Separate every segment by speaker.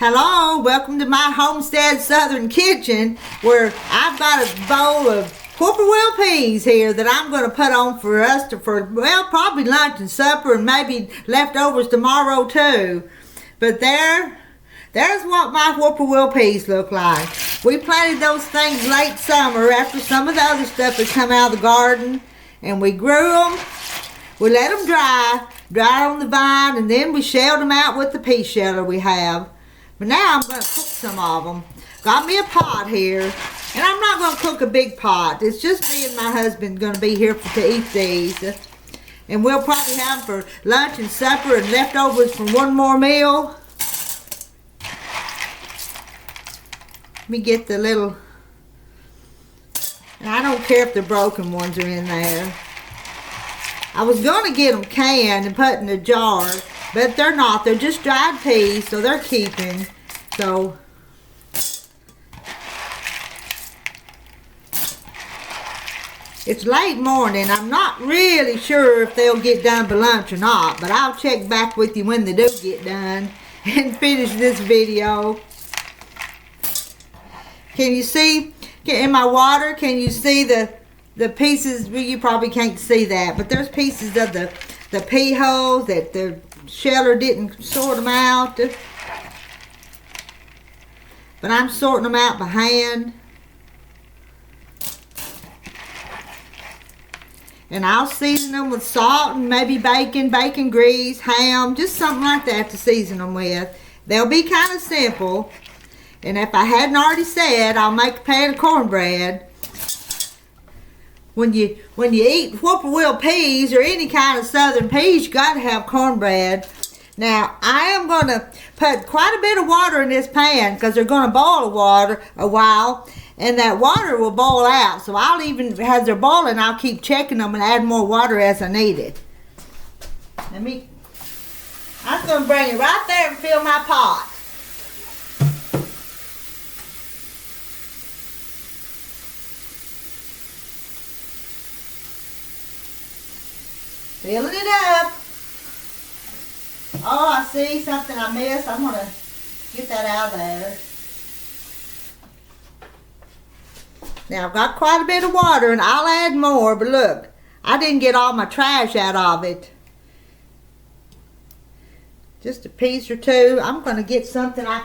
Speaker 1: Hello, welcome to my homestead southern kitchen where I've got a bowl of whippoorwill peas here that I'm going to put on for us well, probably lunch and supper and maybe leftovers tomorrow too. But there's what my whippoorwill peas look like. We planted those things late summer after some of the other stuff had come out of the garden, and we grew them. We let them dry on the vine, and then we shelled them out with the pea sheller we have. But now I'm going to cook some of them. Got me a pot here, and I'm not going to cook a big pot. It's just me and my husband going to be here to eat these. And we'll probably have them for lunch and supper and leftovers from one more meal. Let me get the little, and I don't care if the broken ones are in there. I was going to get them canned and put in a jar, but they're not. They're just dried peas, so they're keeping. So it's late morning. I'm not really sure if they'll get done for lunch or not, but I'll check back with you when they do get done and finish this video. Can you see in my water? Can you see the pieces? Well, you probably can't see that, but there's pieces of the pea holes that the sheller didn't sort them out. But I'm sorting them out by hand. And I'll season them with salt and maybe bacon grease, ham, just something like that to season them with. They'll be kind of simple. And if I hadn't already said, I'll make a pan of cornbread. When you eat whippoorwill peas or any kind of southern peas, you got to have cornbread. Now, I am going to put quite a bit of water in this pan because they're going to boil a while, and that water will boil out. So I'll even, as they're boiling, I'll keep checking them and add more water as I need it. I'm going to bring it right there and fill my pot. Filling it up. Oh, I see something I missed. I'm going to get that out of there. Now, I've got quite a bit of water, and I'll add more, but look, I didn't get all my trash out of it. Just a piece or two. I'm going to get something I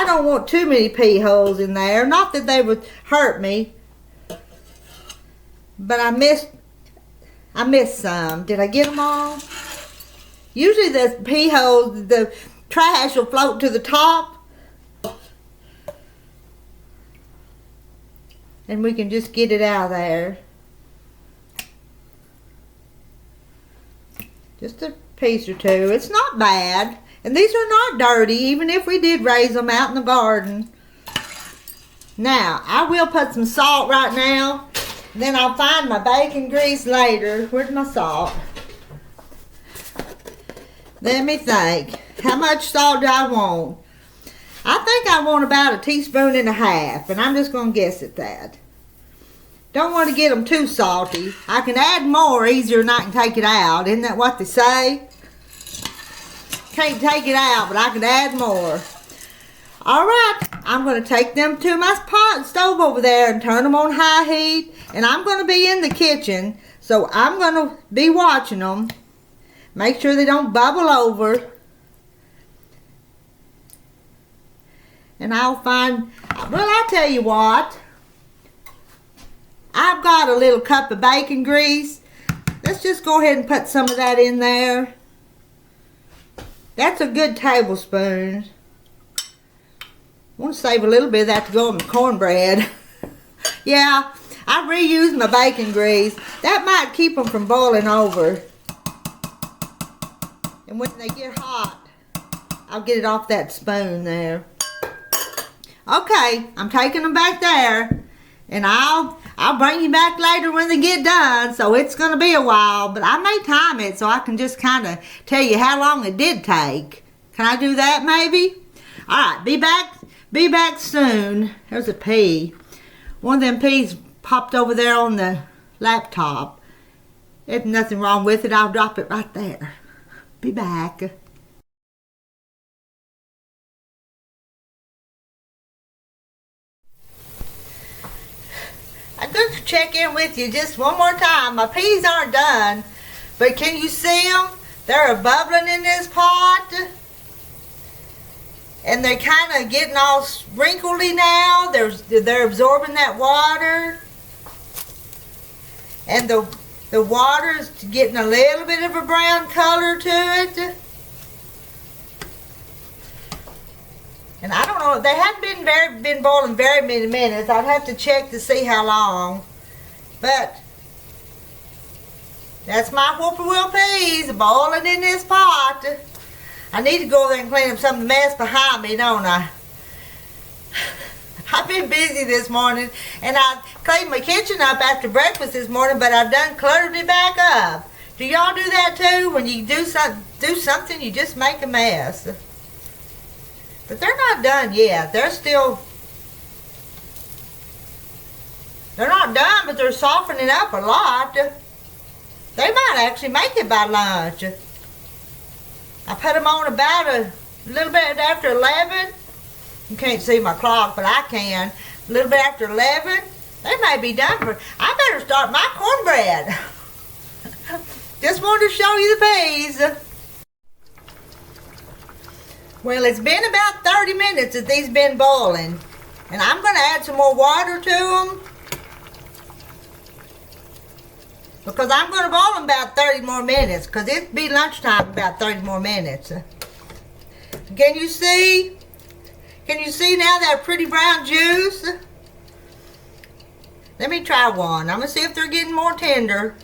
Speaker 1: don't want too many pea holes in there. Not that they would hurt me, but I missed some. Did I get them all? Usually the pea holes, the trash will float to the top. And we can just get it out of there. Just a piece or two. It's not bad. And these are not dirty, even if we did raise them out in the garden. Now, I will put some salt right now. Then I'll find my bacon grease later. Where's my salt? Let me think. How much salt do I want? I think I want about 1.5 teaspoons, and I'm just going to guess at that. Don't want to get them too salty. I can add more easier than I can take it out. Isn't that what they say? Can't take it out, but I can add more. Alright, I'm going to take them to my pot stove over there and turn them on high heat. And I'm going to be in the kitchen, so I'm going to be watching them. Make sure they don't bubble over. And I'll find, well, I tell you what. I've got a little cup of bacon grease. Let's just go ahead and put some of that in there. That's a good tablespoon. I want to save a little bit of that to go in the cornbread. Yeah, I reused my bacon grease. That might keep them from boiling over. And when they get hot, I'll get it off that spoon there. Okay, I'm taking them back there. And I'll bring you back later when they get done. So it's going to be a while. But I may time it so I can just kind of tell you how long it did take. Can I do that maybe? Alright, be back soon. There's a pea. One of them peas popped over there on the laptop. There's nothing wrong with it. I'll drop it right there. Be back. check in with you just one more time. My peas aren't done, but can you see them? They're bubbling in this pot. And they're kind of getting all wrinkly now. They're absorbing that water. And the water is getting a little bit of a brown color to it. And I don't know, they haven't been boiling very many minutes. I'd have to check to see how long. But that's my whippoorwill peas boiling in this pot. I need to go over there and clean up some of the mess behind me, don't I? I've been busy this morning, and I cleaned my kitchen up after breakfast this morning, but I've done cluttered it back up. Do y'all do that too? When you do something, you just make a mess. But they're not done yet. They're not done, but they're softening up a lot. They might actually make it by lunch. I put them on about a little bit after 11. You can't see my clock, but I can. A little bit after 11. They may be done for... I better start my cornbread. Just wanted to show you the peas. Well, it's been about 30 minutes that these been boiling. And I'm going to add some more water to them. Because I'm going to boil them about 30 more minutes. Because it'll be lunchtime about 30 more minutes. Can you see? Can you see now that pretty brown juice? Let me try one. I'm going to see if they're getting more tender.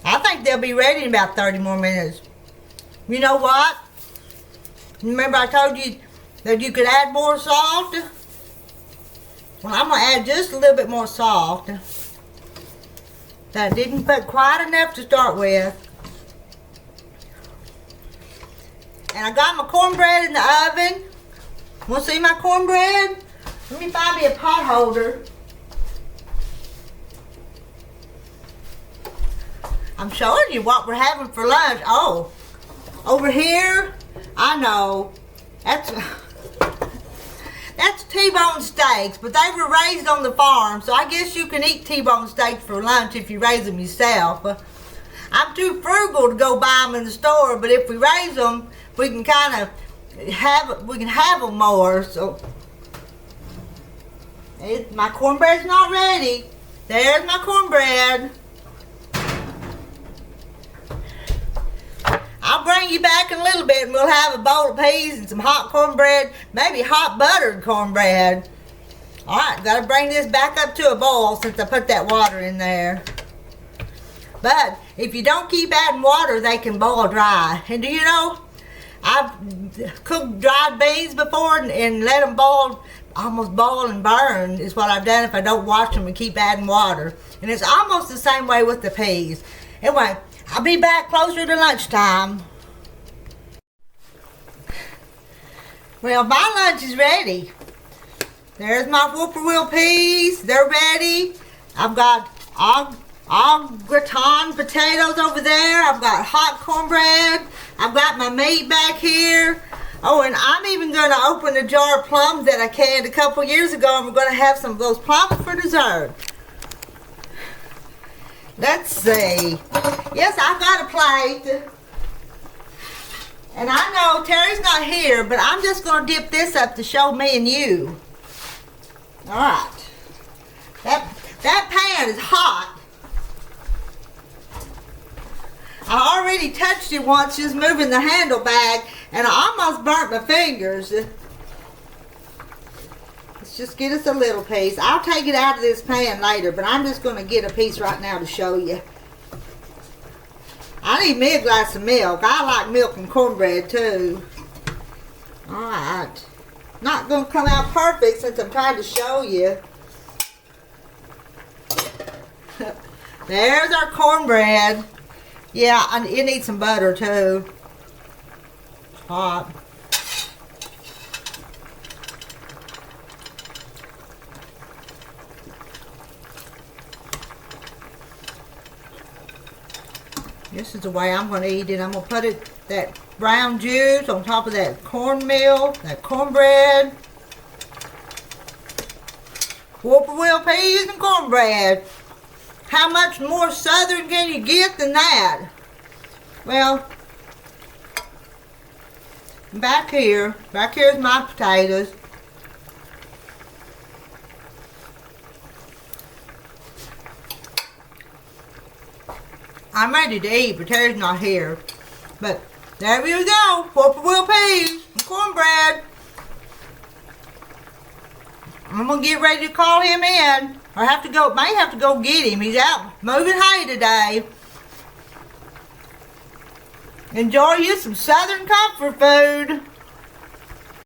Speaker 1: I think they'll be ready in about 30 more minutes. You know what? Remember I told you that you could add more salt? Well, I'm going to add just a little bit more salt. That I didn't put quite enough to start with. And I got my cornbread in the oven. Want to see my cornbread? Let me find me a pot holder. I'm showing you what we're having for lunch. Oh, over here, I know. That's T-bone steaks, but they were raised on the farm, so I guess you can eat T-bone steaks for lunch if you raise them yourself. I'm too frugal to go buy them in the store, but if we raise them, we can kind of have them more. So my cornbread's not ready. There's my cornbread. I'll bring you back in a little bit and we'll have a bowl of peas and some hot cornbread, maybe hot buttered cornbread. Alright, gotta bring this back up to a boil since I put that water in there. But if you don't keep adding water, they can boil dry. And do you know, I've cooked dried beans before and let them boil, almost boil and burn is what I've done if I don't wash them and keep adding water. And it's almost the same way with the peas. Anyway, I'll be back closer to lunchtime. Well, my lunch is ready. There's my whippoorwill peas. They're ready. I've got all gratin potatoes over there. I've got hot cornbread. I've got my meat back here. Oh, and I'm even going to open a jar of plums that I canned a couple years ago, and we're going to have some of those plums for dessert. Let's see. Yes, I've got a plate. And I know Terry's not here, but I'm just going to dip this up to show me and you. Alright. That pan is hot. I already touched it once just moving the handle back, and I almost burnt my fingers. Let's just get us a little piece. I'll take it out of this pan later, but I'm just going to get a piece right now to show you. I need me a glass of milk. I like milk and cornbread too. Alright. Not going to come out perfect since I'm trying to show you. There's our cornbread. Yeah, it needs some butter too. Hot. This is the way I'm going to eat it. I'm going to put that brown juice on top of that cornmeal, that cornbread. Whippoorwill peas and cornbread. How much more southern can you get than that? Well, back here's my potatoes. I'm ready to eat, but Terry's not here. But there we go, Whippoorwill peas and cornbread. I'm gonna get ready to call him in, or may have to go get him. He's out moving hay today. Enjoy you some Southern comfort food.